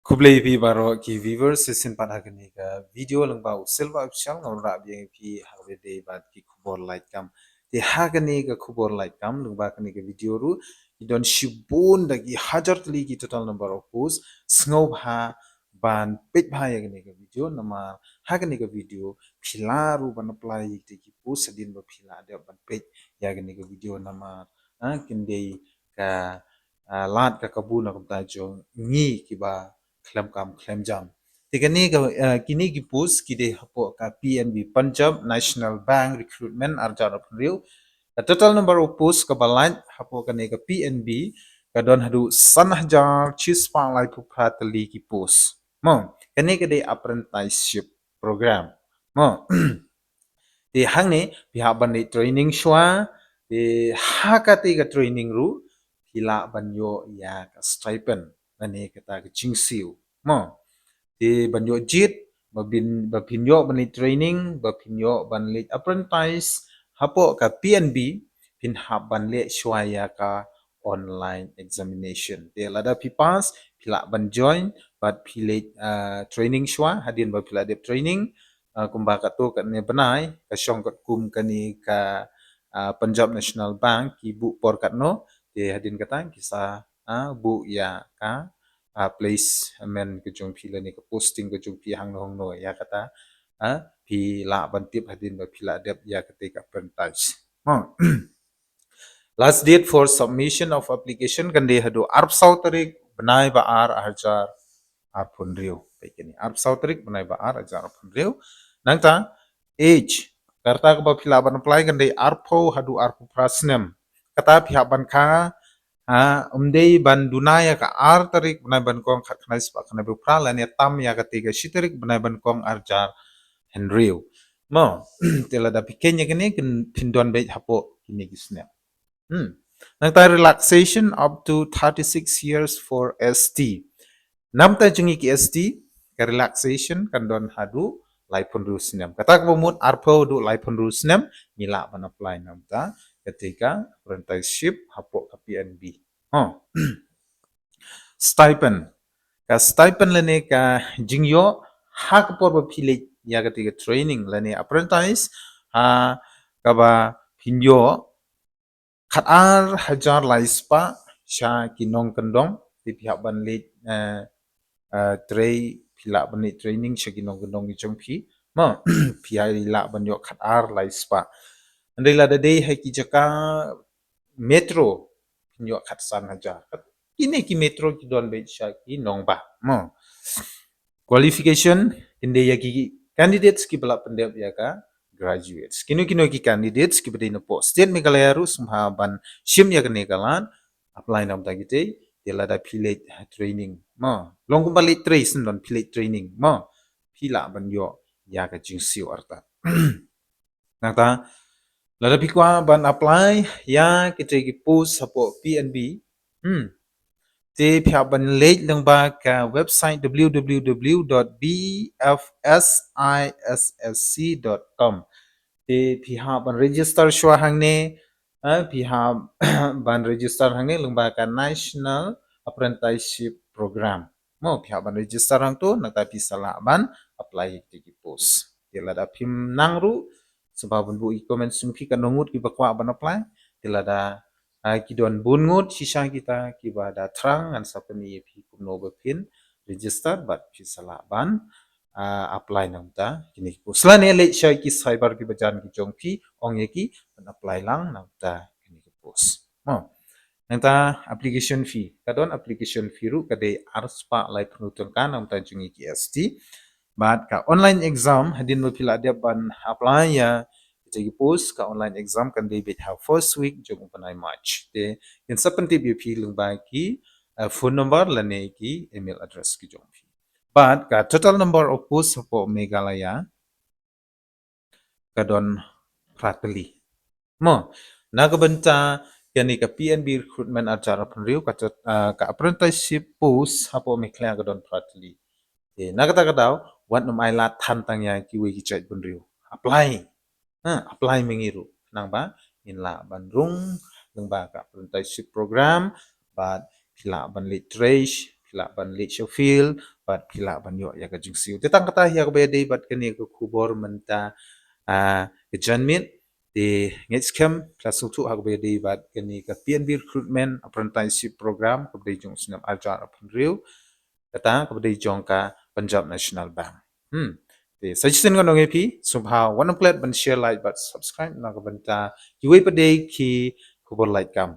Kublai pi baro ki viewers sesin panagani ka video lang ba silva official ngam ra bi pi holiday bat ki khubor like kam te hagani ka khubor like kam lung ba kani ka video ru idon shibun da ki hajar tli ki total number of posts snow ha ban pit bha yagani ka video nama hagani ka video philaru ban apply te ki post din ba phila de ban pit yagani ka video nama kinde ka lat ka kabuna kam ta jong ngi ki ba klem kam klem jam tikani ka kini ki post kide hapo ka PNB Punjab National Bank Recruitment arjar apnriu the total number of posts ka balan hapo kani ka PNB ka don hadu sanhajar chispa lai pupratali ki post mo kani ka de apprenticeship program mo di hangne pihak ban ni training shwa di hakati ka training ru pila banyo ya ka stipend nani kata ka chingsiu mo di banyo jit bapinyo ban training bapinyo ban apprentice hapo ka PNB pin hab ban le shwaya ka online examination de lada pipas pila ban join but pile training shwa hadin ba pila de training kumba ka to ka ne banai ka shong ka kum kani ka Punjab National Bank ki bu por kat no de hadin kata kisa bu ya ka placement ke jong pila ni ke posting ke jong pi hang no ya kata pi la ban tip hadin ba pila dep ya ketika apprentice last date for submission of application kan de hadu arp sau tarik benai ba ar hajar arpun riu begini arp sau tarik benai ba ar hajar arpun riu nangta age karta ke ba pila ban apply kan de arpo hadu arpu prasnem kata pihak ban ka umdei ban dunaya ka ar tarik benai ban kong khat khnai spa khnai bu prala ne tam ya ketiga shitarik benai ban kong arjar henriu mo tela da pikenya kene kin pindon be hapo kini gisne nangta relaxation up to 36 years for ST namta jungi ki ST ka relaxation kan don hadu laipun rusnem kata ko mut arpo du laipun rusnem mila ban apply namta ketika apprenticeship hapo ka PNB stipend ka stipend lene ka jingyo hak por ba phile ya ketika training lene apprentice ka ba pinyo khatar hajar laispa sha kinong kendong di pihak ban lit trei pila ban lit training sha kinong kendong ni chongpi ma pihak la ban yo khatar laispa andai la dei hai ki jaka metro pinyo khatsan hajar kini ki metro ki don be sha ki nong ba mo qualification inde ya ki candidates ki bala pendep ya ka graduates kino ki candidates ki bade no post state megalaya ru sumha ban shim ya kene kalan apply nam ta gite tela da phile training mo long ko bali trace don phile training mo phila ban yo ya ka jingsiu arta nata lada pikwa ban apply ya kite ki post sapo PNB te phya ban late lang ba ka website www.bfsissc.com te phiha ban register shwa hangne phiha ban register hangne lungba ka national apprenticeship program mo phiha ban register hang to nata pi sala ban apply ki post tilada phim nangru sebab bu comment sungki ka nongut ki bakwa ban apply tilada kidon bungut sisa kita kibada trang an sapani pi kumno bepin register but pi sala ban apply namta kini ko slane le sha ki cyber ki bajan ki jongpi ongye ki apply lang namta kini ko post mo nanta application fee kadon application fee ru kade arspa lai pnuton kan namta jungi ki ST but ka online exam hadin mo pila dia ban apply ya jadi post ka online exam kan they bit have first week jong panai March te in seperti BP lung ki phone number lane ki email address ki jong pi but ka total number of posts po Meghalaya kadon prateli mo nagabenta yani ka PNB recruitment acara penriu ka apprenticeship post hapo Meghalaya kadon prateli nagata kadaw wat no mai la than tang ya ki we ki chat penriu apply mengiru nang ba in la bandung nang ba ka apprenticeship program but pila ban lit trace pila ban lit showfield bat pila ban yo ya ka jingsiu te tang kata ya ka be dei bat kani ka khubor menta ke janmit di ngets kem plus tu ha ka be dei bat kani ka PNB recruitment apprenticeship program ka be jong sinam arja apun riu kata ka be jong ka Punjab National Bank thì suggestion con nông pi somehow one plate ban share like but subscribe na ka banta yuai pa dei ki khubor like kam